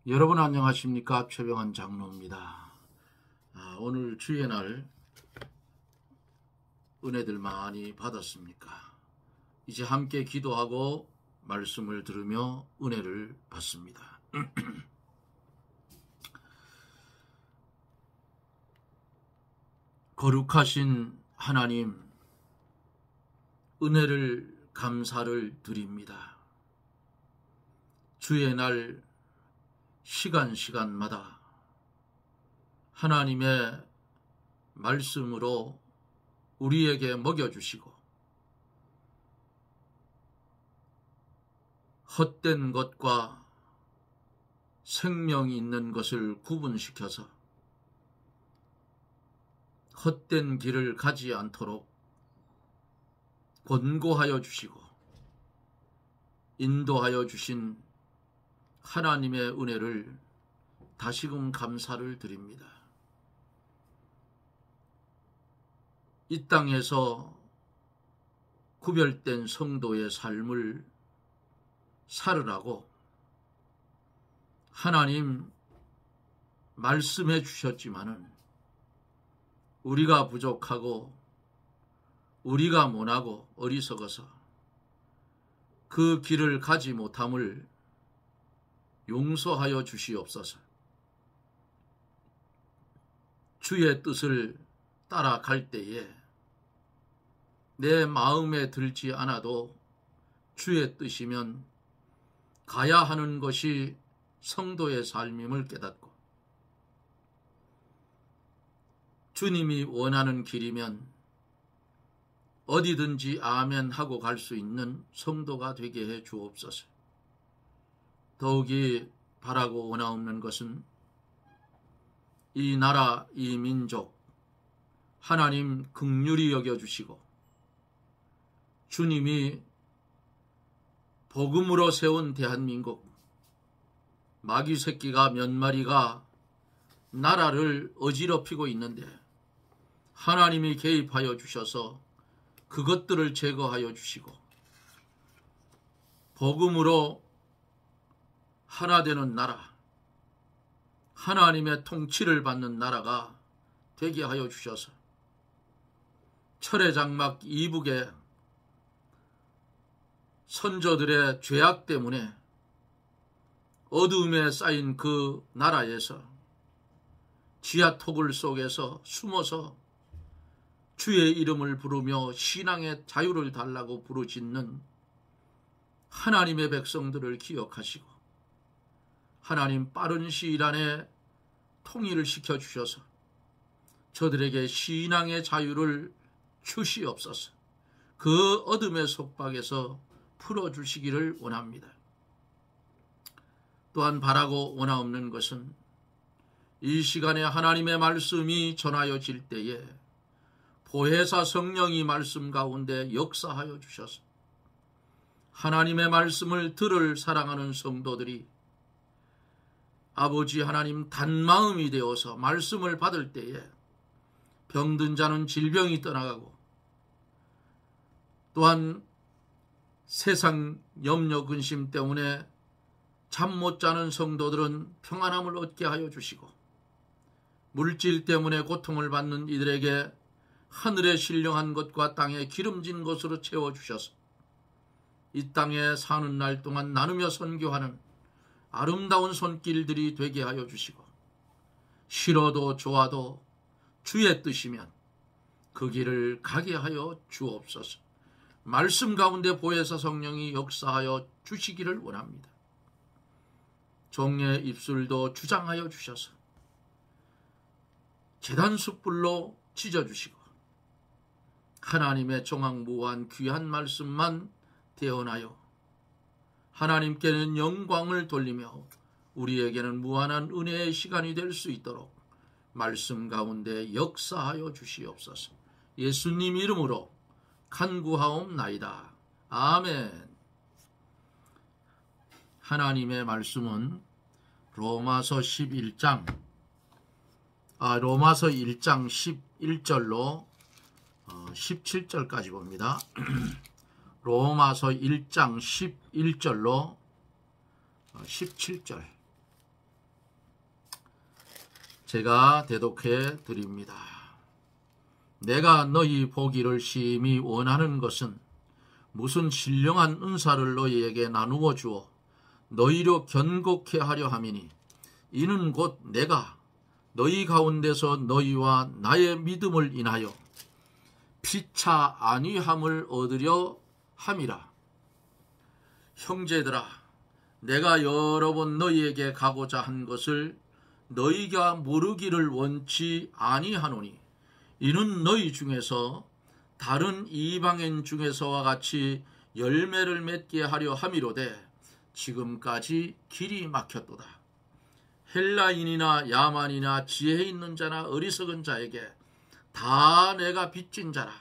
여러분 안녕하십니까? 최병환 장로입니다. 오늘 주의 날 은혜들 많이 받았습니까? 이제 함께 기도하고 말씀을 들으며 은혜를 받습니다. 거룩하신 하나님, 은혜를 감사를 드립니다. 주의 날 시간마다 하나님의 말씀으로 우리에게 먹여주시고 헛된 것과 생명이 있는 것을 구분시켜서 헛된 길을 가지 않도록 권고하여 주시고 인도하여 주신 하나님의 은혜를 다시금 감사를 드립니다. 이 땅에서 구별된 성도의 삶을 살으라고 하나님 말씀해 주셨지만은 우리가 부족하고 우리가 모나고 어리석어서 그 길을 가지 못함을 용서하여 주시옵소서. 주의 뜻을 따라갈 때에 내 마음에 들지 않아도 주의 뜻이면 가야 하는 것이 성도의 삶임을 깨닫고 주님이 원하는 길이면 어디든지 아멘 하고 갈 수 있는 성도가 되게 해 주옵소서. 더욱이 바라고 원하옵는 것은 이 나라, 이 민족 하나님 긍휼히 여겨주시고 주님이 복음으로 세운 대한민국 마귀 새끼가 몇 마리가 나라를 어지럽히고 있는데 하나님이 개입하여 주셔서 그것들을 제거하여 주시고 복음으로 하나 되는 나라, 하나님의 통치를 받는 나라가 되게 하여 주셔서 철의 장막 이북의 선조들의 죄악 때문에 어둠에 쌓인 그 나라에서 지하토굴 속에서 숨어서 주의 이름을 부르며 신앙의 자유를 달라고 부르짖는 하나님의 백성들을 기억하시고 하나님 빠른 시일 안에 통일을 시켜주셔서 저들에게 신앙의 자유를 주시옵소서. 그 어둠의 속박에서 풀어주시기를 원합니다. 또한 바라고 원하옵는 것은 이 시간에 하나님의 말씀이 전하여질 때에 보혜사 성령이 말씀 가운데 역사하여 주셔서 하나님의 말씀을 들을 사랑하는 성도들이 아버지 하나님 단마음이 되어서 말씀을 받을 때에 병든 자는 질병이 떠나가고 또한 세상 염려 근심 때문에 잠 못 자는 성도들은 평안함을 얻게 하여 주시고 물질 때문에 고통을 받는 이들에게 하늘의 신령한 것과 땅에 기름진 것으로 채워주셔서 이 땅에 사는 날 동안 나누며 선교하는 아름다운 손길들이 되게 하여 주시고 싫어도 좋아도 주의 뜻이면 그 길을 가게 하여 주옵소서. 말씀 가운데 보혜사 성령이 역사하여 주시기를 원합니다. 종의 입술도 주장하여 주셔서 제단 숯불로 찢어주시고 하나님의 정확무한 귀한 말씀만 대언하여 하나님께는 영광을 돌리며 우리에게는 무한한 은혜의 시간이 될 수 있도록 말씀 가운데 역사하여 주시옵소서. 예수님 이름으로 간구하옵나이다. 아멘. 하나님의 말씀은 로마서 1장 11절로 17절까지 봅니다. 로마서 1장 11절로 17절. 제가 대독해 드립니다. 내가 너희 보기를 심히 원하는 것은 무슨 신령한 은사를 너희에게 나누어 주어 너희로 견고케 하려 함이니 이는 곧 내가 너희 가운데서 너희와 나의 믿음을 인하여 피차 안위함을 얻으려 함이라. 형제들아, 내가 여러 번 너희에게 가고자 한 것을 너희가 모르기를 원치 아니하노니 이는 너희 중에서 다른 이방인 중에서와 같이 열매를 맺게 하려 함이로되 지금까지 길이 막혔도다. 헬라인이나 야만이나 지혜 있는 자나 어리석은 자에게 다 내가 빚진 자라.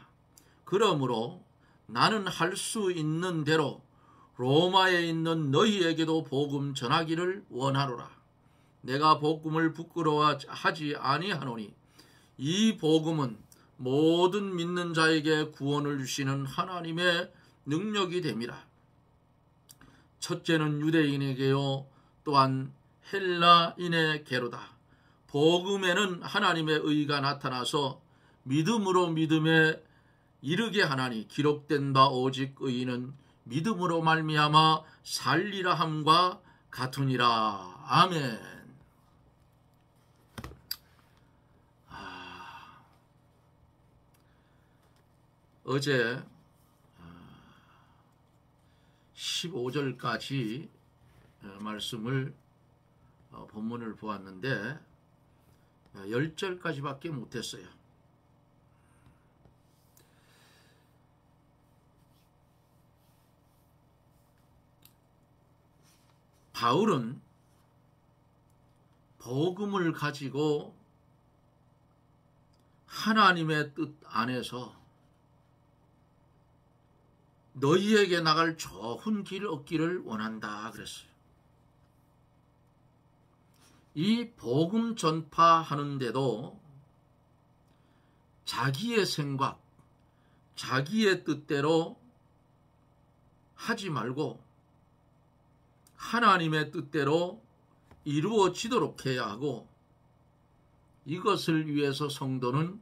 그러므로 나는 할 수 있는 대로 로마에 있는 너희에게도 복음 전하기를 원하노라. 내가 복음을 부끄러워하지 아니하노니 이 복음은 모든 믿는 자에게 구원을 주시는 하나님의 능력이 됨이라. 첫째는 유대인에게요 또한 헬라인에게로다. 복음에는 하나님의 의가 나타나서 믿음으로 믿음에 이르게 하나니 기록된 바 오직 의인은 믿음으로 말미암아 살리라 함과 같으니라. 아멘. 어제 15절까지 말씀을 본문을 보았는데 10절까지밖에 못했어요. 바울은 복음을 가지고 하나님의 뜻 안에서 너희에게 나갈 좋은 길 얻기를 원한다 그랬어요. 이 복음 전파하는데도 자기의 생각, 자기의 뜻대로 하지 말고 하나님의 뜻대로 이루어지도록 해야 하고 이것을 위해서 성도는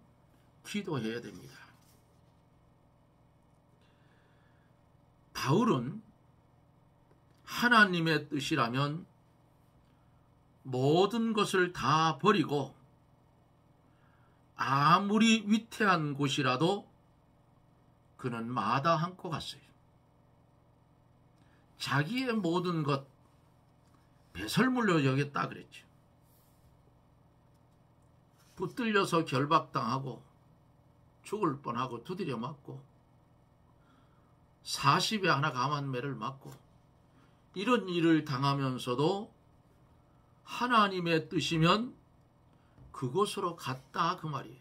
기도해야 됩니다. 바울은 하나님의 뜻이라면 모든 것을 다 버리고 아무리 위태한 곳이라도 그는 마다않고 갔어요. 자기의 모든 것 배설물로 여겼다 그랬죠. 붙들려서 결박당하고 죽을 뻔하고 두드려 맞고 40에 하나 감한 매를 맞고 이런 일을 당하면서도 하나님의 뜻이면 그곳으로 갔다 그 말이에요.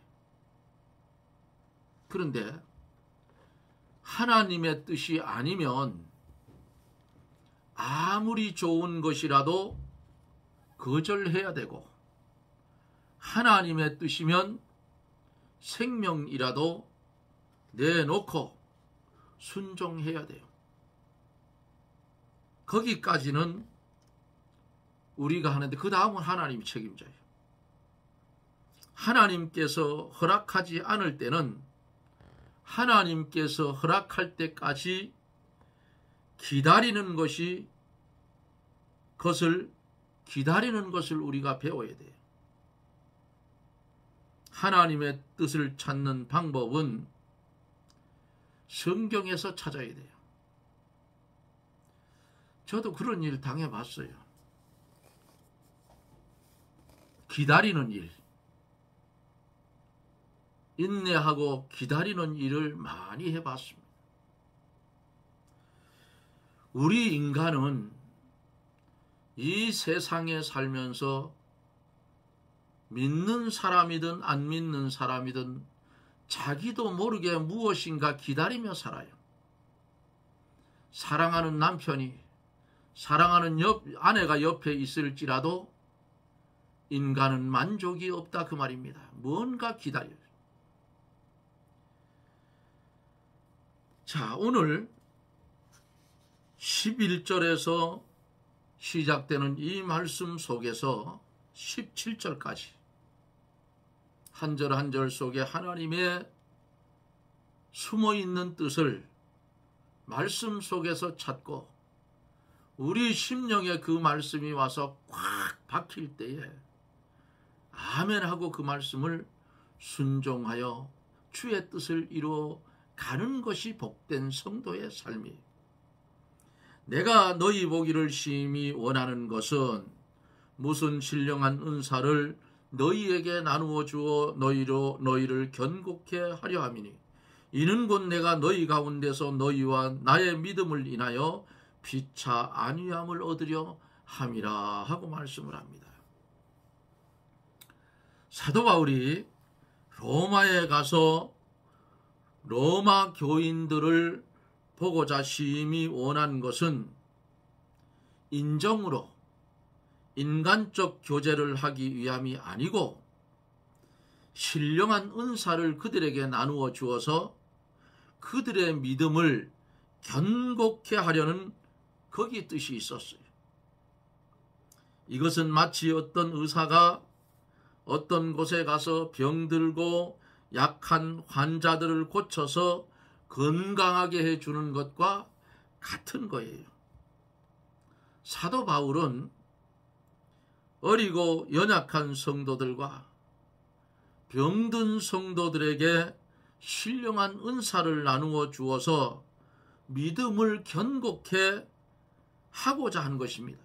그런데 하나님의 뜻이 아니면 아무리 좋은 것이라도 거절해야 되고 하나님의 뜻이면 생명이라도 내놓고 순종해야 돼요. 거기까지는 우리가 하는데 그 다음은 하나님이 책임져요. 하나님께서 허락하지 않을 때는 하나님께서 허락할 때까지 기다리는 것을 기다리는 것을 우리가 배워야 돼요. 하나님의 뜻을 찾는 방법은 성경에서 찾아야 돼요. 저도 그런 일 당해봤어요. 기다리는 일, 인내하고 기다리는 일을 많이 해봤습니다. 우리 인간은 이 세상에 살면서 믿는 사람이든 안 믿는 사람이든 자기도 모르게 무엇인가 기다리며 살아요. 사랑하는 남편이, 사랑하는 아내가 옆에 있을지라도 인간은 만족이 없다 그 말입니다. 뭔가 기다려요. 자, 오늘 11절에서 시작되는 이 말씀 속에서 17절까지 한 절 한 절 속에 하나님의 숨어있는 뜻을 말씀 속에서 찾고 우리 심령에 그 말씀이 와서 꽉 박힐 때에 아멘 하고 그 말씀을 순종하여 주의 뜻을 이루어 가는 것이 복된 성도의 삶이. 내가 너희 보기를 심히 원하는 것은 무슨 신령한 은사를 너희에게 나누어 주어 너희를 견고케 하려 함이니 이는 곧 내가 너희 가운데서 너희와 나의 믿음을 인하여 피차 안위함을 얻으려 함이라 하고 말씀을 합니다. 사도 바울이 로마에 가서 로마 교인들을 보고자 심히 원한 것은 인정으로 인간적 교제를 하기 위함이 아니고 신령한 은사를 그들에게 나누어 주어서 그들의 믿음을 견고케 하려는 거기 뜻이 있었어요. 이것은 마치 어떤 의사가 어떤 곳에 가서 병들고 약한 환자들을 고쳐서 건강하게 해주는 것과 같은 거예요. 사도 바울은 어리고 연약한 성도들과 병든 성도들에게 신령한 은사를 나누어 주어서 믿음을 견고케 하고자 한 것입니다.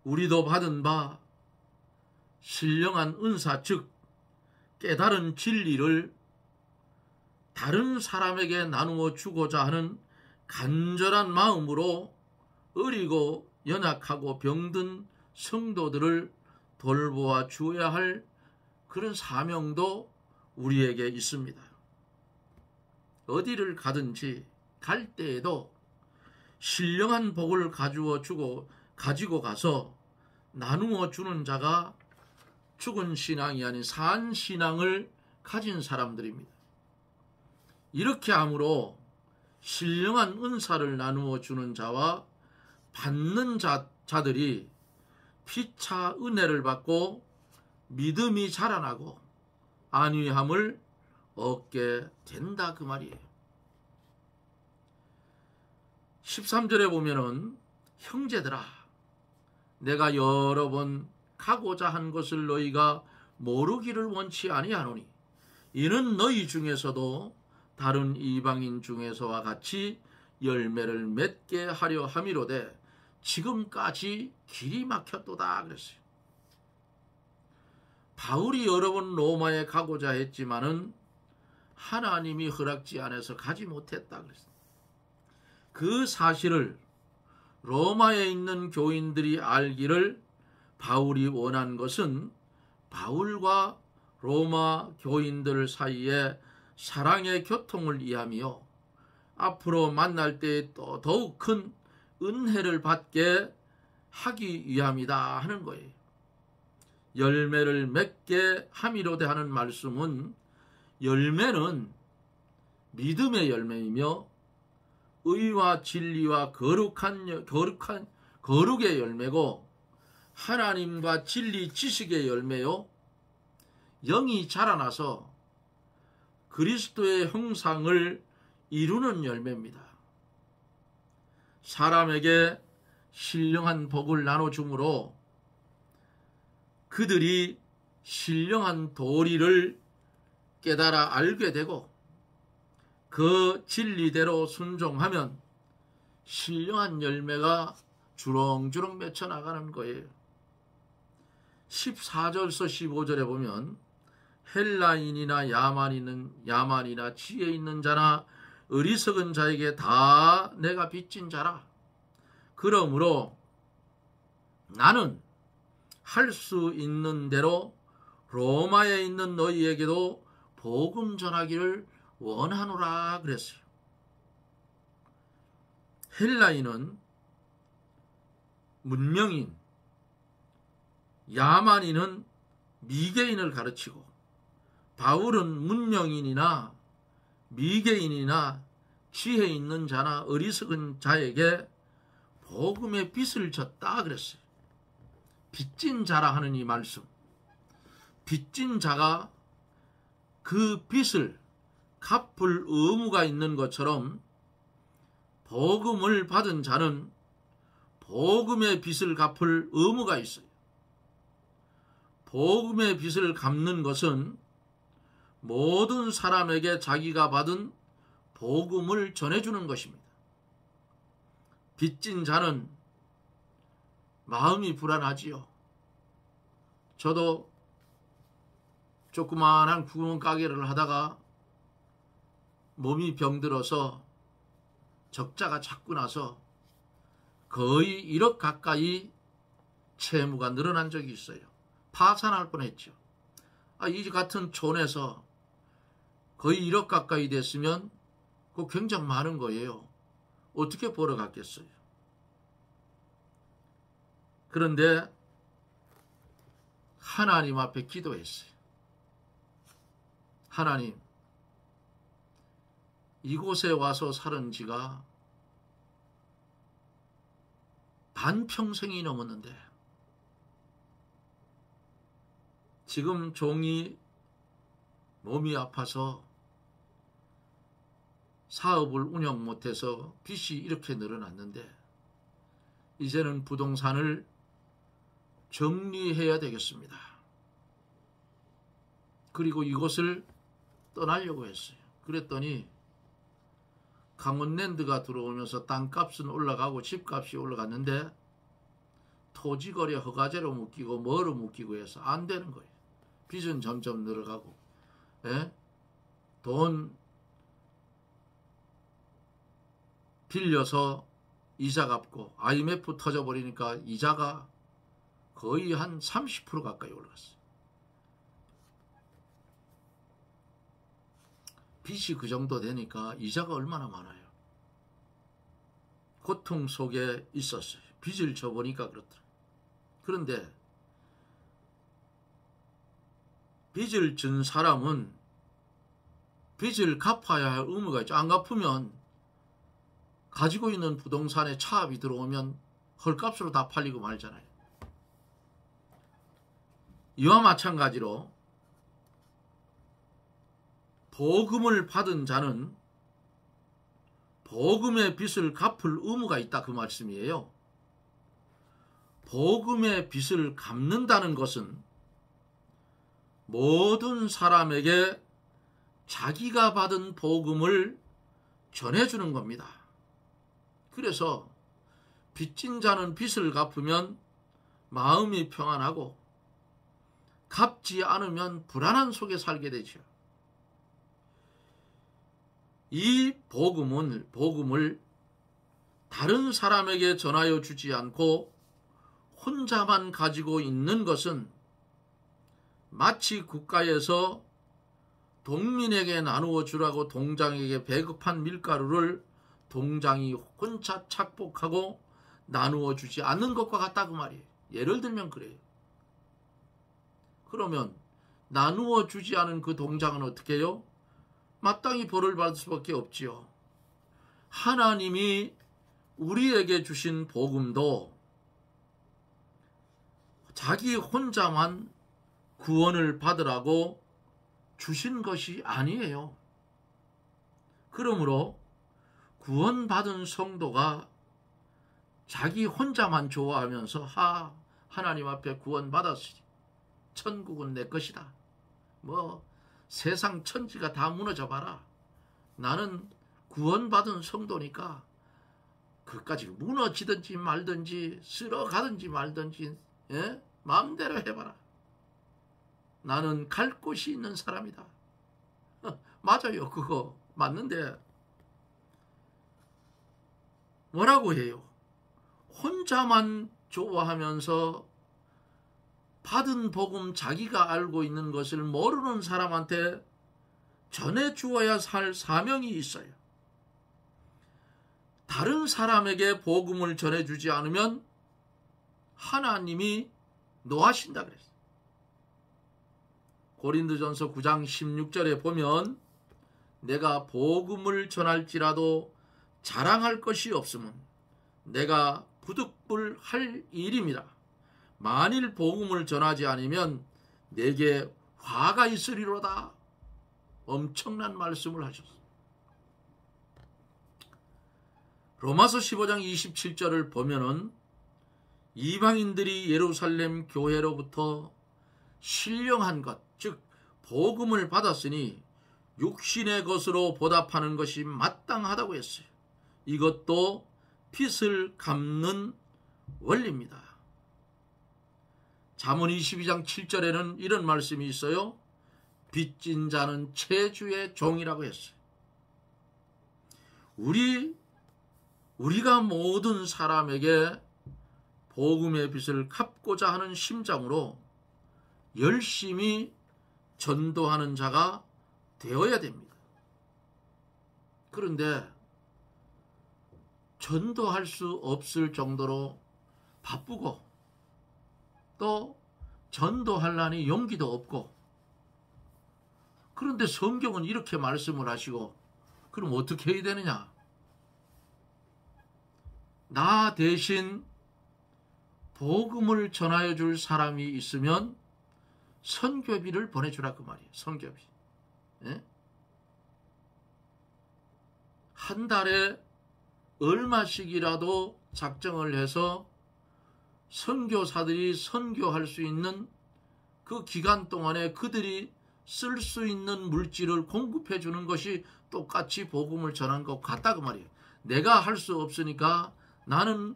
우리도 받은 바 신령한 은사, 즉 깨달은 진리를 다른 사람에게 나누어 주고자 하는 간절한 마음으로 어리고 연약하고 병든 성도들을 돌보아 주어야 할 그런 사명도 우리에게 있습니다. 어디를 가든지 갈 때에도 신령한 복을 가지고 가서 나누어 주는 자가 죽은 신앙이 아닌 산 신앙을 가진 사람들입니다. 이렇게 함으로 신령한 은사를 나누어 주는 자와 받는 자들이 피차 은혜를 받고 믿음이 자라나고 안위함을 얻게 된다 그 말이에요. 13절에 보면은 형제들아 내가 여러 번 가고자 한 것을 너희가 모르기를 원치 아니하노니 이는 너희 중에서도 다른 이방인 중에서와 같이 열매를 맺게 하려 함이로되 지금까지 길이 막혔도다 그랬어요. 바울이 여러 번 로마에 가고자 했지만은 하나님이 허락지 않아서 가지 못했다 그랬어요. 그 사실을 로마에 있는 교인들이 알기를 바울이 원한 것은 바울과 로마 교인들 사이에 사랑의 교통을 이하며 앞으로 만날 때 또 더욱 큰 은혜를 받게 하기 위함이다 하는 거예요. 열매를 맺게 함이로되 하는 말씀은 열매는 믿음의 열매이며 의와 진리와 거룩의 열매고 하나님과 진리 지식의 열매요 영이 자라나서 그리스도의 형상을 이루는 열매입니다. 사람에게 신령한 복을 나눠줌으로 그들이 신령한 도리를 깨달아 알게 되고 그 진리대로 순종하면 신령한 열매가 주렁주렁 맺혀나가는 거예요. 14절서 15절에 보면 헬라인이나 야만이나 지혜 있는 자나 어리석은 자에게 다 내가 빚진 자라. 그러므로 나는 할 수 있는 대로 로마에 있는 너희에게도 복음 전하기를 원하노라 그랬어요. 헬라인은 문명인, 야만인은 미개인을 가르치고 바울은 문명인이나 미개인이나 지혜 있는 자나 어리석은 자에게 복음의 빚을 졌다 그랬어요. 빚진 자라 하는 이 말씀, 빚진 자가 그 빚을 갚을 의무가 있는 것처럼 복음을 받은 자는 복음의 빚을 갚을 의무가 있어요. 복음의 빚을 갚는 것은 모든 사람에게 자기가 받은 복음을 전해주는 것입니다. 빚진 자는 마음이 불안하지요. 저도 조그마한 구멍가게를 하다가 몸이 병들어서 적자가 자꾸 나서 거의 1억 가까이 채무가 늘어난 적이 있어요. 파산할 뻔했죠. 이 같은 촌에서 거의 1억 가까이 됐으면 그거 굉장히 많은 거예요. 어떻게 벌어갔겠어요. 그런데 하나님 앞에 기도했어요. 하나님, 이곳에 와서 살은 지가 반평생이 넘었는데 지금 종이 몸이 아파서 사업을 운영 못해서 빚이 이렇게 늘어났는데 이제는 부동산을 정리해야 되겠습니다. 그리고 이곳을 떠나려고 했어요. 그랬더니 강원랜드가 들어오면서 땅값은 올라가고 집값이 올라갔는데 토지거래 허가제로 묶이고 뭐로 묶이고 해서 안 되는 거예요. 빚은 점점 늘어가고, 돈 빌려서 이자 갚고 IMF 터져버리니까 이자가 거의 한 30% 가까이 올라갔어요. 빚이 그 정도 되니까 이자가 얼마나 많아요. 고통 속에 있었어요. 빚을 져보니까 그렇더라고요. 그런데 빚을 진 사람은 빚을 갚아야 할 의무가 있죠. 안 갚으면 가지고 있는 부동산에 차압이 들어오면 헐값으로 다 팔리고 말잖아요. 이와 마찬가지로 복음을 받은 자는 복음의 빚을 갚을 의무가 있다, 그 말씀이에요. 복음의 빚을 갚는다는 것은 모든 사람에게 자기가 받은 복음을 전해주는 겁니다. 그래서 빚진 자는 빚을 갚으면 마음이 평안하고 갚지 않으면 불안한 속에 살게 되죠. 이 복음을 다른 사람에게 전하여 주지 않고 혼자만 가지고 있는 것은 마치 국가에서 동민에게 나누어 주라고 동장에게 배급한 밀가루를 동장이 혼자 착복하고 나누어 주지 않는 것과 같다, 그 말이에요. 예를 들면 그래요. 그러면 나누어 주지 않은 그 동장은 어떻게 해요? 마땅히 벌을 받을 수밖에 없지요. 하나님이 우리에게 주신 복음도 자기 혼자만 구원을 받으라고 주신 것이 아니에요. 그러므로 구원받은 성도가 자기 혼자만 좋아하면서 하나님 앞에 구원받았으니 천국은 내 것이다. 세상 천지가 다 무너져 봐라. 나는 구원받은 성도니까 그까지 무너지든지 말든지 쓸어가든지 말든지 마음대로 해봐라. 나는 갈 곳이 있는 사람이다. 맞아요. 그거 맞는데 뭐라고 해요? 혼자만 좋아하면서 받은 복음 자기가 알고 있는 것을 모르는 사람한테 전해주어야 살 사명이 있어요. 다른 사람에게 복음을 전해주지 않으면 하나님이 노하신다 그랬어요. 고린도전서 9장 16절에 보면 내가 복음을 전할지라도 자랑할 것이 없으면 내가 부득불할 일입니다. 만일 복음을 전하지 않으면 내게 화가 있으리로다. 엄청난 말씀을 하셨어요. 로마서 15장 27절을 보면은 이방인들이 예루살렘 교회로부터 신령한 것, 즉 복음을 받았으니 육신의 것으로 보답하는 것이 마땅하다고 했어요. 이것도 빚을 갚는 원리입니다. 잠언 22장 7절에는 이런 말씀이 있어요. 빚진 자는 체주의 종이라고 했어요. 우리가 모든 사람에게 복음의 빚을 갚고자 하는 심정으로 열심히 전도하는 자가 되어야 됩니다. 그런데 전도할 수 없을 정도로 바쁘고 또 전도하려니 용기도 없고, 그런데 성경은 이렇게 말씀을 하시고, 그럼 어떻게 해야 되느냐? 나 대신 복음을 전하여 줄 사람이 있으면 선교비를 보내주라 그 말이에요. 선교비. 예? 한 달에 얼마씩이라도 작정을 해서 선교사들이 선교할 수 있는 그 기간 동안에 그들이 쓸 수 있는 물질을 공급해 주는 것이 똑같이 복음을 전한 것 같다 그 말이에요. 내가 할 수 없으니까 나는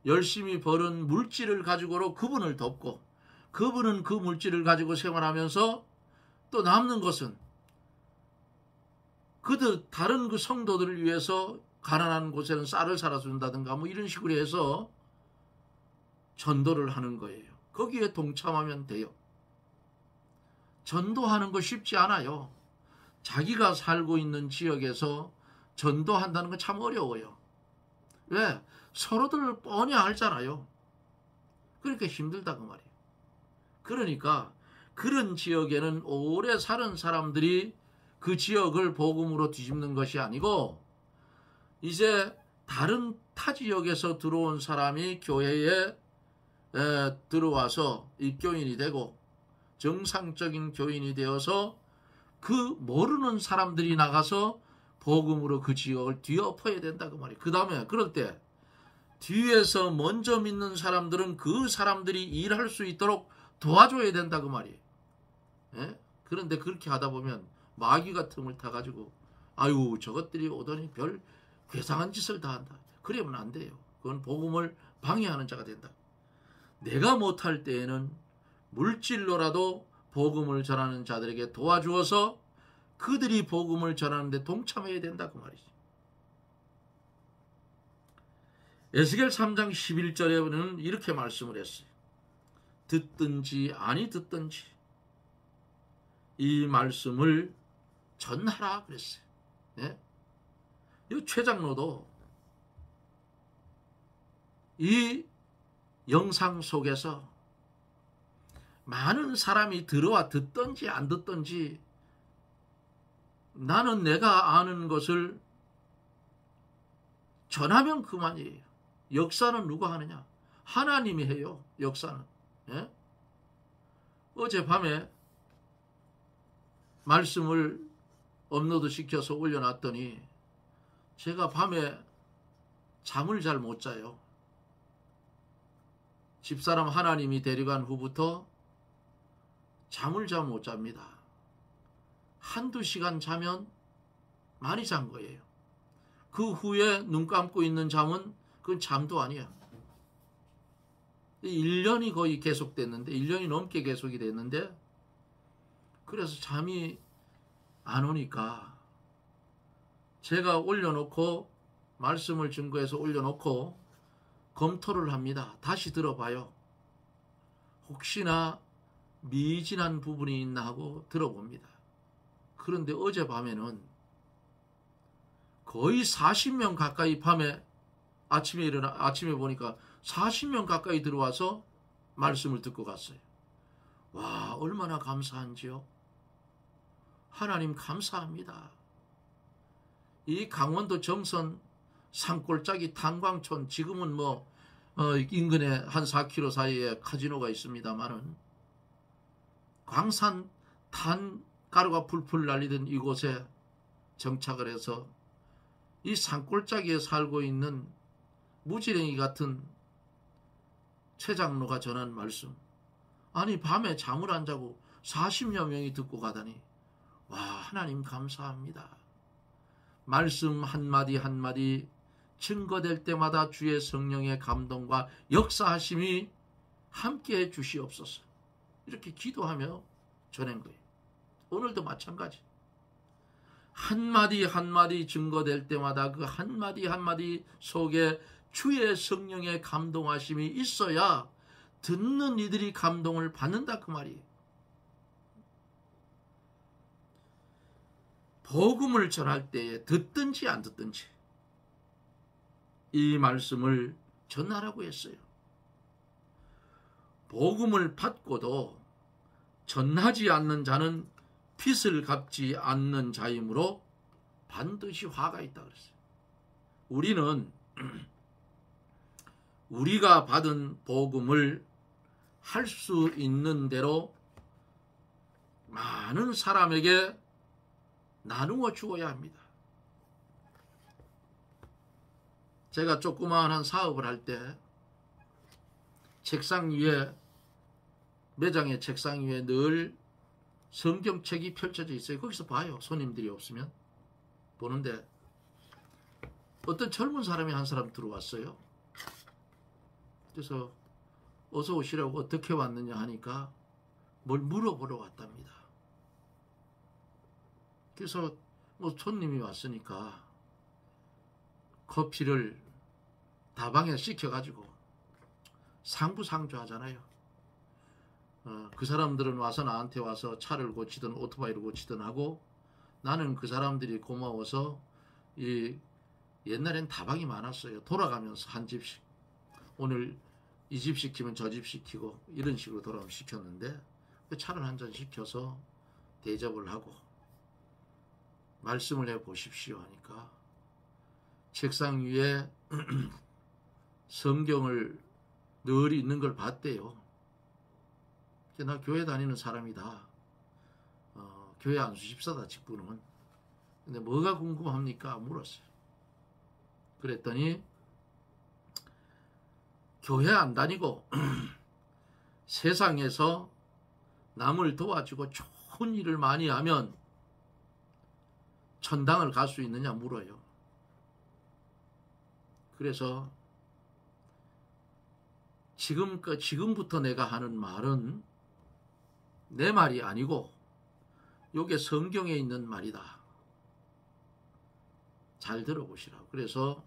열심히 벌은 물질을 가지고로 그분을 돕고, 그분은 그 물질을 가지고 생활하면서 또 남는 것은 다른 그 성도들을 위해서 가난한 곳에는 쌀을 사다 준다든가 뭐 이런 식으로 해서 전도를 하는 거예요. 거기에 동참하면 돼요. 전도하는 거 쉽지 않아요. 자기가 살고 있는 지역에서 전도한다는 건 참 어려워요. 왜? 서로들 뻔히 알잖아요. 그러니까 힘들다 그 말이에요. 그러니까 그런 지역에는 오래 사는 사람들이 그 지역을 복음으로 뒤집는 것이 아니고, 이제 다른 타 지역에서 들어온 사람이 교회에 들어와서 입교인이 되고 정상적인 교인이 되어서 그 모르는 사람들이 나가서 복음으로 그 지역을 뒤엎어야 된다 그 말이에요. 그 다음에 그럴 때 뒤에서 먼저 믿는 사람들은 그 사람들이 일할 수 있도록 도와줘야 된다 그 말이에요. 예? 그런데 그렇게 하다 보면 마귀가 틈을 타가지고 아유 저것들이 오더니 별 괴상한 짓을 다 한다. 그러면 안 돼요. 그건 복음을 방해하는 자가 된다. 내가 못할 때에는 물질로라도 복음을 전하는 자들에게 도와주어서 그들이 복음을 전하는 데 동참해야 된다 그 말이지. 에스겔 3장 11절에는 이렇게 말씀을 했어요. 듣든지 아니 듣든지 이 말씀을 전하라 그랬어요. 네? 이 최장로도 이 영상 속에서 많은 사람이 들어와 듣든지 안 듣든지 나는 내가 아는 것을 전하면 그만이에요. 역사는 누가 하느냐? 하나님이 해요. 역사는. 예? 어젯밤에 말씀을 업로드 시켜서 올려놨더니 제가 밤에 잠을 잘 못 자요. 집사람 하나님이 데려간 후부터 잠을 잘 못 잡니다. 한두 시간 자면 많이 잔 거예요. 그 후에 눈 감고 있는 잠은 그건 잠도 아니야. 1년이 거의 계속됐는데 1년이 넘게 계속이 됐는데 그래서 잠이 안 오니까 제가 올려놓고 말씀을 증거해서 올려놓고 검토를 합니다. 다시 들어봐요. 혹시나 미진한 부분이 있나 하고 들어봅니다. 그런데 어젯밤에는 거의 40명 가까이 밤에 아침에 보니까 40명 가까이 들어와서 말씀을 듣고 갔어요. 와, 얼마나 감사한지요. 하나님 감사합니다. 이 강원도 정선 산골짜기 탄광촌, 지금은 뭐 인근에 한 4km 사이에 카지노가 있습니다만은 광산 탄가루가 풀풀 날리던 이곳에 정착을 해서 이 산골짜기에 살고 있는 무지랭이 같은 최 장로가 전한 말씀, 아니 밤에 잠을 안 자고 40여 명이 듣고 가다니, 와, 하나님 감사합니다. 말씀 한마디 한마디 증거될 때마다 주의 성령의 감동과 역사하심이 함께해 주시옵소서. 이렇게 기도하며 전한 거예요. 오늘도 마찬가지. 한마디 한마디 증거될 때마다 그 한마디 한마디 속에 주의 성령의 감동하심이 있어야 듣는 이들이 감동을 받는다 그 말이에요. 복음을 전할 때에 듣든지 안 듣든지 이 말씀을 전하라고 했어요. 복음을 받고도 전하지 않는 자는 빚을 갚지 않는 자이므로 반드시 화가 있다 그랬어요. 우리는 우리가 받은 복음을 할 수 있는 대로 많은 사람에게 나누어 주어야 합니다. 제가 조그마한 사업을 할 때 책상 위에, 매장의 책상 위에 늘 성경책이 펼쳐져 있어요. 거기서 봐요. 손님들이 없으면 보는데 어떤 젊은 사람이 한 사람 들어왔어요. 그래서 어서 오시라고 어떻게 왔느냐 하니까 뭘 물어보러 왔답니다. 그래서 뭐 손님이 왔으니까 커피를 다방에 시켜가지고 상부상조 하잖아요. 그 사람들은 와서 나한테 와서 차를 고치든 오토바이를 고치든 하고, 나는 그 사람들이 고마워서 옛날엔 다방이 많았어요. 돌아가면서 한 집씩, 오늘 이 집 시키면 저 집 시키고 이런 식으로 돌아오면 시켰는데, 차를 한 잔 시켜서 대접을 하고 말씀을 해 보십시오 하니까 책상 위에 성경을 늘 있는 걸 봤대요. 나 교회 다니는 사람이다. 교회 안수집사다 직분은. 근데 뭐가 궁금합니까? 물었어요. 그랬더니 교회 안 다니고 세상에서 남을 도와주고 좋은 일을 많이 하면 천당을 갈 수 있느냐 물어요. 그래서 지금부터 내가 하는 말은 내 말이 아니고 요게 성경에 있는 말이다. 잘 들어보시라고. 그래서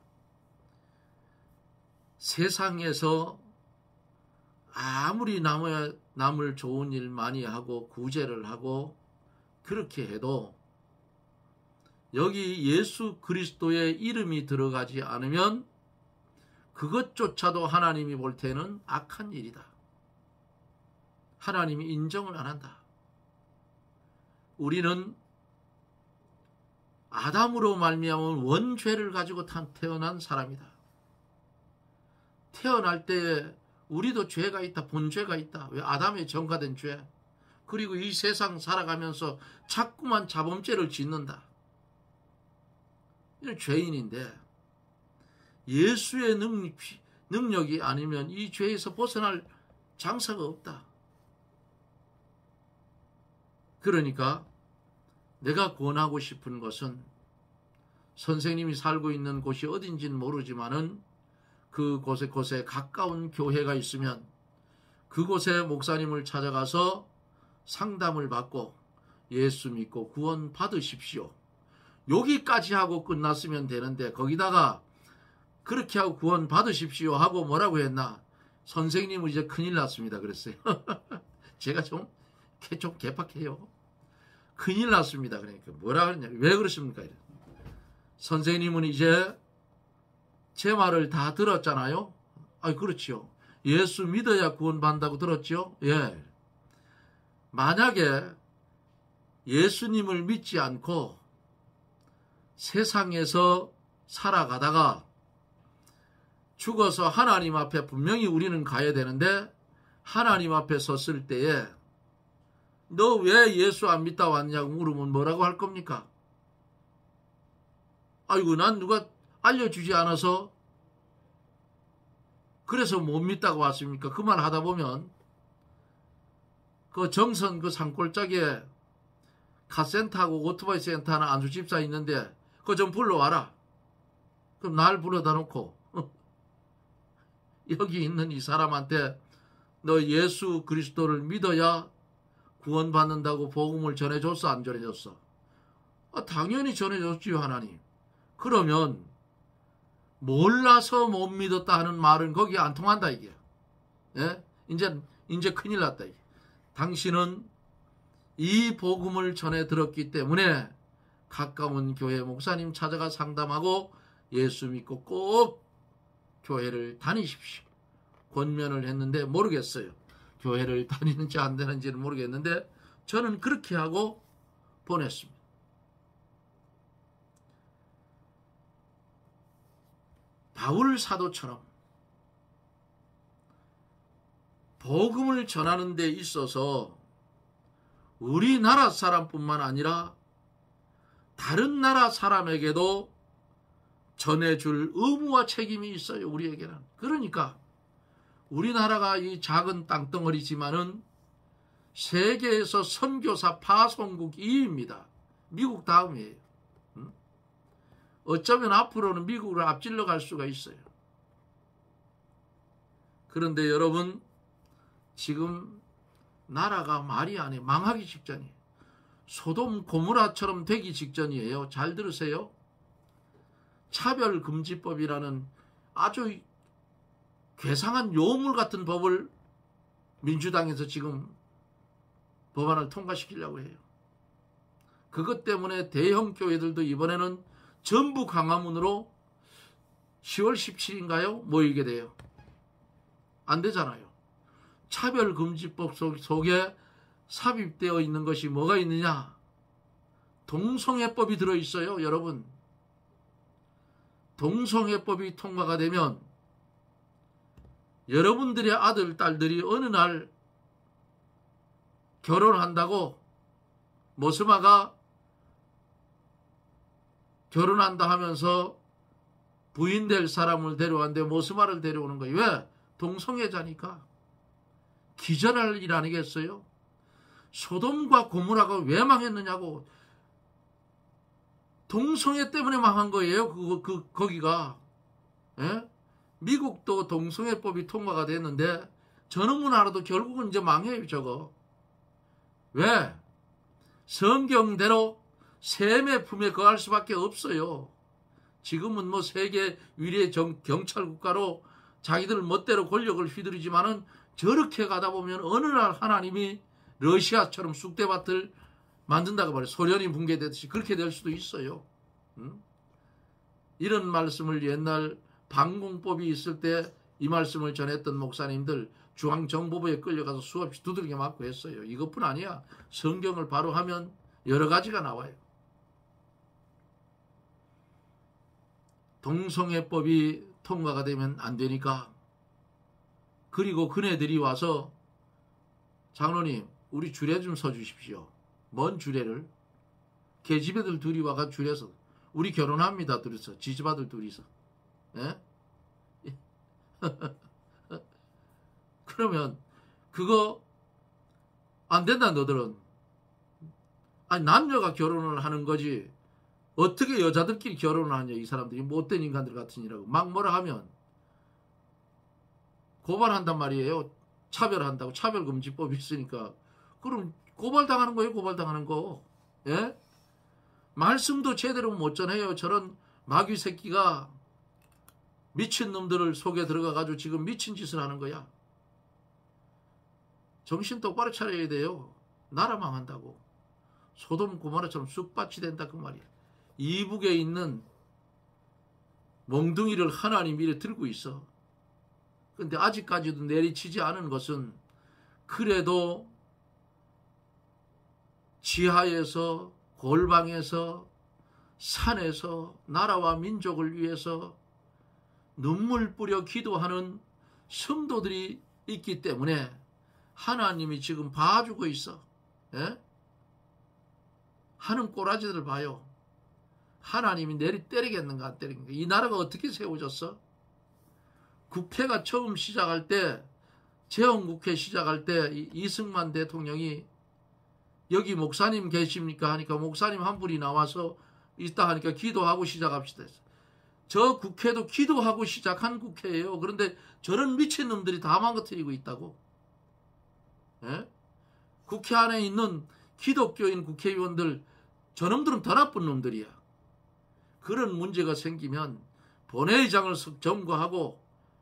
세상에서 아무리 남을 좋은 일 많이 하고 구제를 하고 그렇게 해도 여기 예수 그리스도의 이름이 들어가지 않으면 그것조차도 하나님이 볼 때는 악한 일이다. 하나님이 인정을 안 한다. 우리는 아담으로 말미암은 원죄를 가지고 태어난 사람이다. 태어날 때 우리도 죄가 있다. 본죄가 있다. 왜? 아담의 전가된 죄. 그리고 이 세상 살아가면서 자꾸만 자범죄를 짓는다. 이런 죄인인데 예수의 능력이 아니면 이 죄에서 벗어날 장사가 없다. 그러니까 내가 권하고 싶은 것은 선생님이 살고 있는 곳이 어딘지는 모르지만은 그 곳에 가까운 교회가 있으면 그곳에 목사님을 찾아가서 상담을 받고 예수 믿고 구원 받으십시오. 여기까지 하고 끝났으면 되는데 거기다가 그렇게 하고 구원 받으십시오 하고 뭐라고 했나? 선생님은 이제 큰일 났습니다 그랬어요. 제가 좀 개팍해요. 큰일 났습니다. 그러니까 뭐라 그러냐? 왜 그러십니까? 선생님은 이제 제 말을 다 들었잖아요. 아, 그렇지요. 예수 믿어야 구원받는다고 들었죠. 예. 만약에 예수님을 믿지 않고 세상에서 살아가다가 죽어서 하나님 앞에 분명히 우리는 가야 되는데 하나님 앞에 섰을 때에 너 왜 예수 안 믿다 왔냐고 물으면 뭐라고 할 겁니까? 아이고, 난 누가 알려주지 않아서 그래서 못 믿다고 왔습니까? 그 말 하다 보면 그 정선 그 산골짜기에 카센터하고 오토바이 센터 하나 안수집사 있는데 그거 좀 불러와라. 그럼 날 불러다 놓고 여기 있는 이 사람한테 너 예수 그리스도를 믿어야 구원받는다고 복음을 전해줬어, 안 전해줬어? 당연히 전해줬지요, 하나님. 그러면 몰라서 못 믿었다 하는 말은 거기 안 통한다, 이게. 예? 이제 큰일 났다, 이게. 당신은 이 복음을 전해 들었기 때문에 가까운 교회 목사님 찾아가 상담하고 예수 믿고 꼭 교회를 다니십시오. 권면을 했는데 모르겠어요. 교회를 다니는지 안 되는지는 모르겠는데 저는 그렇게 하고 보냈습니다. 바울 사도처럼 복음을 전하는 데 있어서 우리나라 사람뿐만 아니라 다른 나라 사람에게도 전해줄 의무와 책임이 있어요. 우리에게는. 그러니까 우리나라가 이 작은 땅덩어리지만은 세계에서 선교사 파송국 2위입니다. 미국 다음이에요. 어쩌면 앞으로는 미국을 앞질러 갈 수가 있어요. 그런데 여러분, 지금 나라가 말이 안 해. 망하기 직전이에요. 소돔 고모라처럼 되기 직전이에요. 잘 들으세요. 차별금지법이라는 아주 괴상한 요물 같은 법을 민주당에서 지금 법안을 통과시키려고 해요. 그것 때문에 대형 교회들도 이번에는 전부 광화문으로 10월 17일인가요? 모이게 돼요. 안 되잖아요. 차별금지법 속에 삽입되어 있는 것이 뭐가 있느냐? 동성애법이 들어있어요, 여러분. 동성애법이 통과가 되면 여러분들의 아들, 딸들이 어느 날 결혼한다고 모스마가 결혼한다 하면서 부인 될 사람을 데려왔는데 모스마를 데려오는 거예요. 왜? 동성애자니까. 기절할 일 아니겠어요? 소돔과 고모라가 왜 망했느냐고. 동성애 때문에 망한 거예요. 거기가. 예? 미국도 동성애법이 통과가 됐는데 저놈은 알아도 결국은 이제 망해요, 저거. 왜? 성경대로 셈의 품에 거할 수밖에 없어요. 지금은 뭐 세계 위례 경찰 국가로 자기들 멋대로 권력을 휘두르지만은 저렇게 가다 보면 어느 날 하나님이 러시아처럼 쑥대밭을 만든다고 말해요. 소련이 붕괴되듯이 그렇게 될 수도 있어요. 이런 말씀을 옛날 방공법이 있을 때 이 말씀을 전했던 목사님들 중앙정보부에 끌려가서 수없이 두들겨 맞고 했어요. 이것뿐 아니야. 성경을 바로 하면 여러 가지가 나와요. 동성애법이 통과가 되면 안 되니까. 그리고 그네들이 와서 장로님 우리 주례 좀 서주십시오. 뭔 주례를? 계집애들 둘이 와가 주례서 우리 결혼합니다. 둘이서 지지바들 둘이서. 예? 그러면 그거 안 된다 너들은. 아니 남녀가 결혼을 하는 거지 어떻게 여자들끼리 결혼을 하냐. 이 사람들이 못된 인간들 같으니라고 막 뭐라 하면 고발한단 말이에요. 차별한다고. 차별금지법이 있으니까. 그럼 고발당하는 거예요. 고발당하는 거. 예? 말씀도 제대로 못 전해요. 저런 마귀 새끼가 미친놈들을 속에 들어가가지고 지금 미친 짓을 하는 거야. 정신 똑바로 차려야 돼요. 나라 망한다고. 소돔 고모라처럼 쑥밭이 된다 그 말이야. 이북에 있는 몽둥이를 하나님이 이래 들고 있어. 근데 아직까지도 내리치지 않은 것은 그래도 지하에서 골방에서 산에서 나라와 민족을 위해서 눈물 뿌려 기도하는 성도들이 있기 때문에 하나님이 지금 봐주고 있어. 예? 하는 꼬라지들 봐요. 하나님이 내리 때리겠는가 안 때리겠는가. 이 나라가 어떻게 세워졌어? 국회가 처음 시작할 때, 재헌국회 시작할 때 이승만 대통령이 여기 목사님 계십니까 하니까 목사님 한 분이 나와서 있다 하니까 기도하고 시작합시다. 저 국회도 기도하고 시작한 국회예요. 그런데 저런 미친놈들이 다 망가뜨리고 있다고. 예? 국회 안에 있는 기독교인 국회의원들, 저놈들은 더 나쁜 놈들이야. 그런 문제가 생기면 본회의장을 점거하고,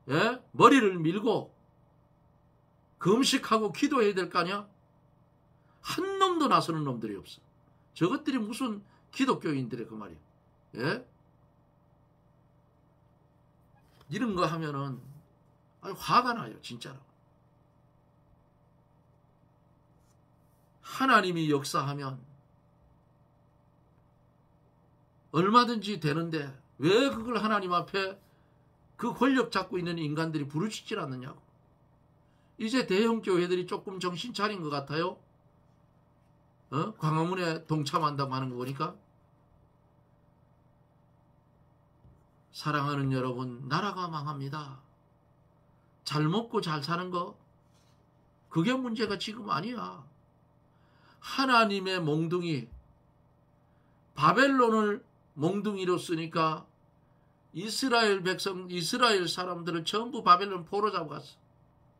예? 머리를 밀고 금식하고 기도해야 될 거 아니야? 한 놈도 나서는 놈들이 없어. 저것들이 무슨 기독교인들의 그 말이야. 예? 이런 거 하면은 화가 나요, 진짜로. 하나님이 역사하면 얼마든지 되는데 왜 그걸 하나님 앞에 그 권력 잡고 있는 인간들이 부르짖질 않느냐고. 이제 대형 교회들이 조금 정신 차린 것 같아요. 광화문에 동참한다고 하는 거 보니까. 사랑하는 여러분, 나라가 망합니다. 잘 먹고 잘 사는 거, 그게 문제가 지금 아니야. 하나님의 몽둥이, 바벨론을 몽둥이로 쓰니까 이스라엘 백성, 이스라엘 사람들을 전부 바벨론 포로 잡아갔어.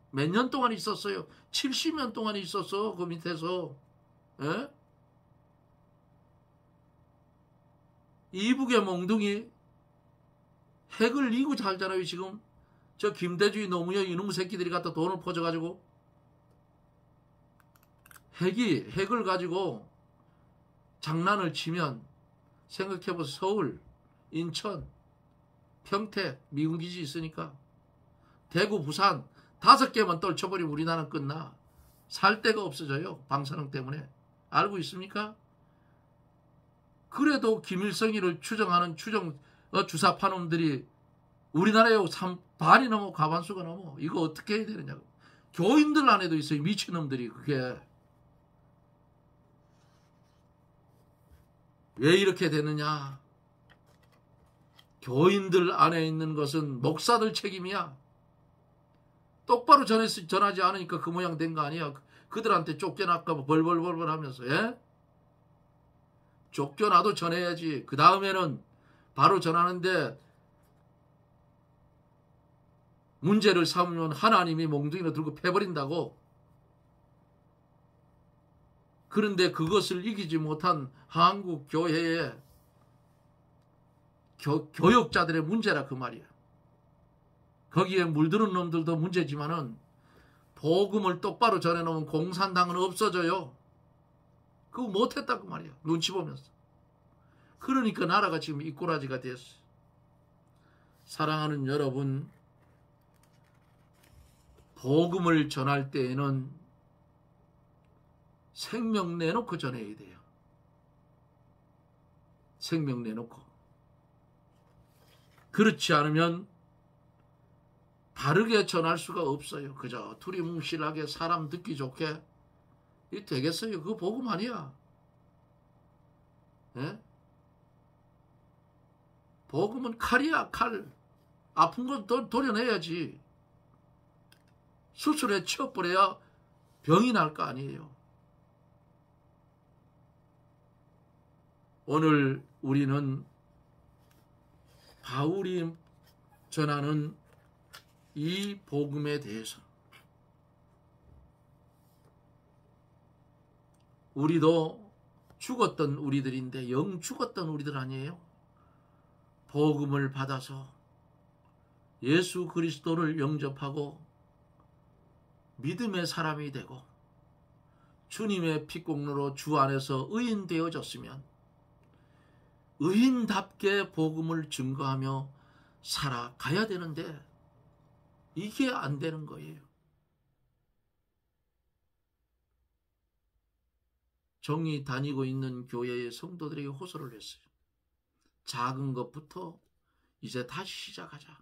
몇 년 동안 있었어요? 70년 동안 있었어, 그 밑에서. 에? 이북의 몽둥이, 핵을 이고 살잖아요, 지금. 저 김대중이 노무현 이놈 새끼들이 갖다 돈을 퍼줘가지고. 핵을 가지고 장난을 치면, 생각해보세요. 서울, 인천, 평택, 미군기지 있으니까. 대구, 부산, 5개만 떨쳐버리면 우리나라는 끝나. 살 데가 없어져요, 방사능 때문에. 알고 있습니까? 그래도 김일성이를 추정하는 주사파 놈들이 우리나라에 반이 넘어, 과반수가 넘어. 이거 어떻게 해야 되느냐고. 교인들 안에도 있어요, 미친놈들이. 그게 왜 이렇게 되느냐. 교인들 안에 있는 것은 목사들 책임이야. 똑바로 전하지 않으니까 그 모양 된 거 아니야. 그들한테 쫓겨날까 봐 벌벌벌벌 하면서. 예? 쫓겨나도 전해야지. 그 다음에는 바로 전하는데 문제를 삼으면 하나님이 몽둥이로 들고 패버린다고. 그런데 그것을 이기지 못한 한국 교회의 교역자들의 문제라 그 말이야. 거기에 물드는 놈들도 문제지만은 복음을 똑바로 전해놓으면 공산당은 없어져요. 그거 못했다 그 말이야. 눈치 보면서. 그러니까 나라가 지금 이 꼬라지가 됐어요. 사랑하는 여러분, 복음을 전할 때에는 생명 내놓고 전해야 돼요. 생명 내놓고. 그렇지 않으면 바르게 전할 수가 없어요. 그저 두리뭉실하게 사람 듣기 좋게 이 되겠어요? 그거 복음 아니야. 예? 복음은 칼이야, 칼. 아픈 건 도려내야지. 수술에 치워버려야 병이 날 거 아니에요. 오늘 우리는 바울이 전하는 이 복음에 대해서 우리도 죽었던 우리들인데 영 죽었던 우리들 아니에요? 복음을 받아서 예수 그리스도를 영접하고 믿음의 사람이 되고 주님의 피공로로 주 안에서 의인 되어졌으면 의인답게 복음을 증거하며 살아가야 되는데 이게 안 되는 거예요. 종이 다니고 있는 교회의 성도들에게 호소를 했어요. 작은 것부터 이제 다시 시작하자.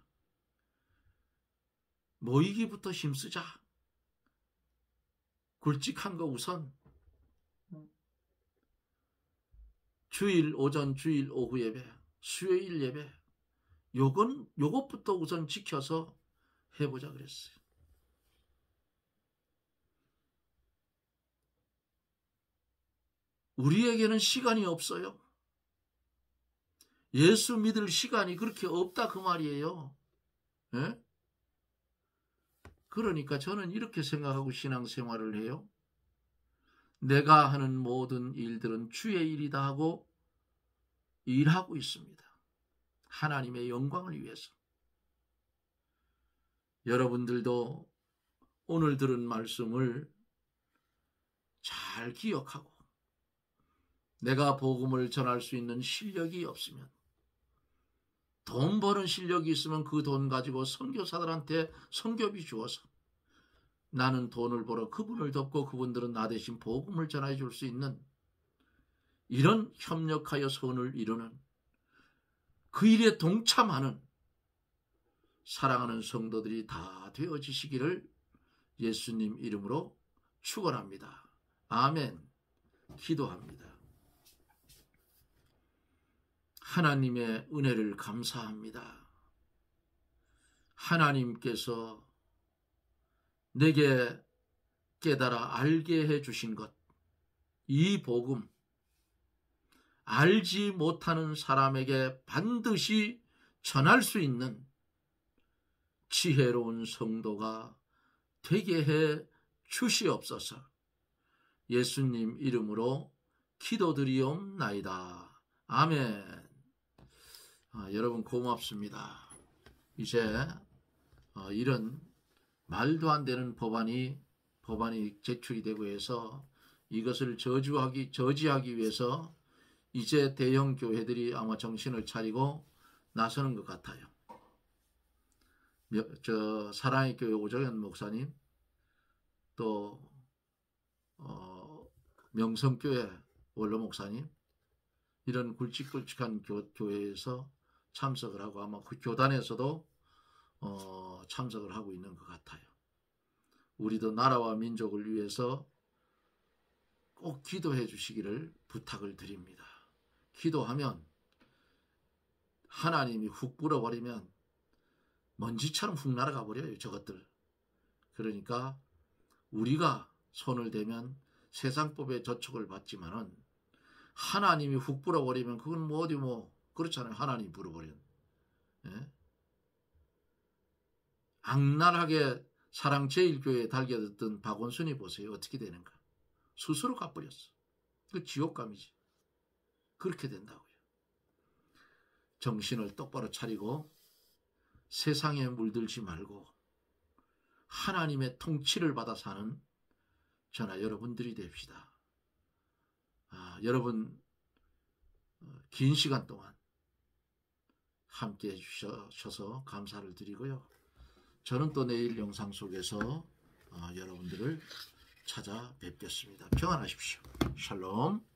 모이기부터 힘쓰자. 굵직한 거 우선. 주일 오전, 주일 오후 예배, 수요일 예배, 요것부터 우선 지켜서 해보자 그랬어요. 우리에게는 시간이 없어요. 예수 믿을 시간이 그렇게 없다 그 말이에요. 예? 그러니까 저는 이렇게 생각하고 신앙생활을 해요. 내가 하는 모든 일들은 주의 일이다 하고 일하고 있습니다. 하나님의 영광을 위해서. 여러분들도 오늘 들은 말씀을 잘 기억하고 내가 복음을 전할 수 있는 실력이 없으면, 돈 버는 실력이 있으면 그 돈 가지고 선교사들한테 선교비 주어서 나는 돈을 벌어 그분을 돕고 그분들은 나 대신 복음을 전해 줄 수 있는, 이런 협력하여 선을 이루는, 그 일에 동참하는 사랑하는 성도들이 다 되어지시기를 예수님 이름으로 축원합니다. 아멘. 기도합니다. 하나님의 은혜를 감사합니다. 하나님께서 내게 깨달아 알게 해주신 것, 이 복음, 알지 못하는 사람에게 반드시 전할 수 있는 지혜로운 성도가 되게 해 주시옵소서. 예수님 이름으로 기도드리옵나이다. 아멘. 여러분 고맙습니다. 이제 이런 말도 안 되는 법안이 제출이 되고 해서 이것을 저지하기 위해서 이제 대형 교회들이 아마 정신을 차리고 나서는 것 같아요. 사랑의 교회 오정현 목사님, 또 명성교회 원로 목사님, 이런 굵직굵직한 교회에서 참석을 하고 아마 그 교단에서도 참석을 하고 있는 것 같아요. 우리도 나라와 민족을 위해서 꼭 기도해 주시기를 부탁을 드립니다. 기도하면 하나님이 훅 불어버리면 먼지처럼 훅 날아가 버려요, 저것들. 그러니까 우리가 손을 대면 세상법의 저촉을 받지만은 하나님이 훅 불어버리면 그건 그렇잖아요. 하나님이 불어버리면. 예? 악랄하게 사랑제일교회에 달겨들던 박원순이 보세요. 어떻게 되는가. 스스로 가버렸어. 그 지옥감이지. 그렇게 된다고요. 정신을 똑바로 차리고 세상에 물들지 말고 하나님의 통치를 받아 사는 저나 여러분들이 됩시다. 여러분 긴 시간 동안 함께 해주셔서 감사를 드리고요. 저는 또 내일 영상 속에서 여러분들을 찾아뵙겠습니다. 평안하십시오. 샬롬.